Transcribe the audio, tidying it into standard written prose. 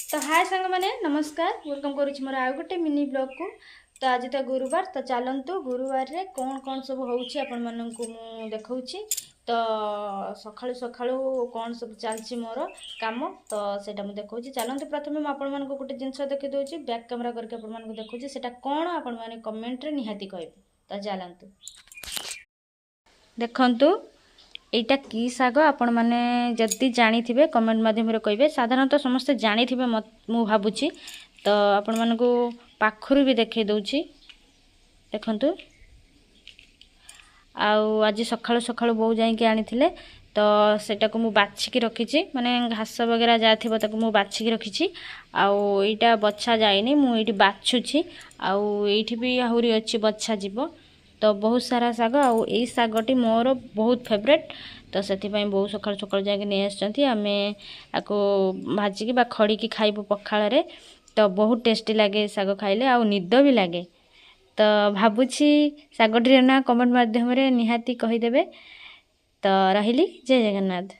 तो हाय सांग मैंने नमस्कार वेलकम करुच्ची मोर आउ गोटे मिनी ब्लॉग को। तो आज तो गुरुवार तो चलतु गुरुवार रे कौन कौन सब होउछि आपण माननकु मु देखाउछि। तो सखाळु सखाळु कौन सब चलछि मोर काम तो सेटा मु देखाउछि। चलतु प्रथमे मु आपण मानकु गोटे जिंस देखि दोछि बैक कैमरा करके आपण मानकु देखाउछि सेटा कोन आपण माने कमेंट रे निहाती कहबे। तो चलतु देखंतु एटा की साग आपण माने जल्दी जानी थिबे कमेंट माध्यम रे कहबे। साधारणतः समस्त जानी थिबे मु भाबुछि तो आपण मानकु पाखरु भी देखै दउछि देखंतु। आउ आज सखाळु सखाळु बहु जाई के आनी थिले तो सेटा को मु बाछि के रखिछि माने घास वगैरह जा थिबो ताको मु बाछि के रखिछि। आउ एटा बच्छा जायनी मु एठी बाछुछि आउ एठी भी आहुरी अछि बच्छा जीवो। तो बहुत सारा साग आउ एई सागटी मोर बहुत फेवरेट। तो सेति पई बहु सखाळ सखाळ जाके नै आछंती आमे आको भाजी की बा खड़ी की खाइबो पखाळ रे। तो बहुत टेस्टी लागे साग खाइले आउ निद भी लागे। तो भाबुछि सागटी ना कमेंट माध्यम रे निहाती कहि देबे। तो रहिली जय जगन्नाथ।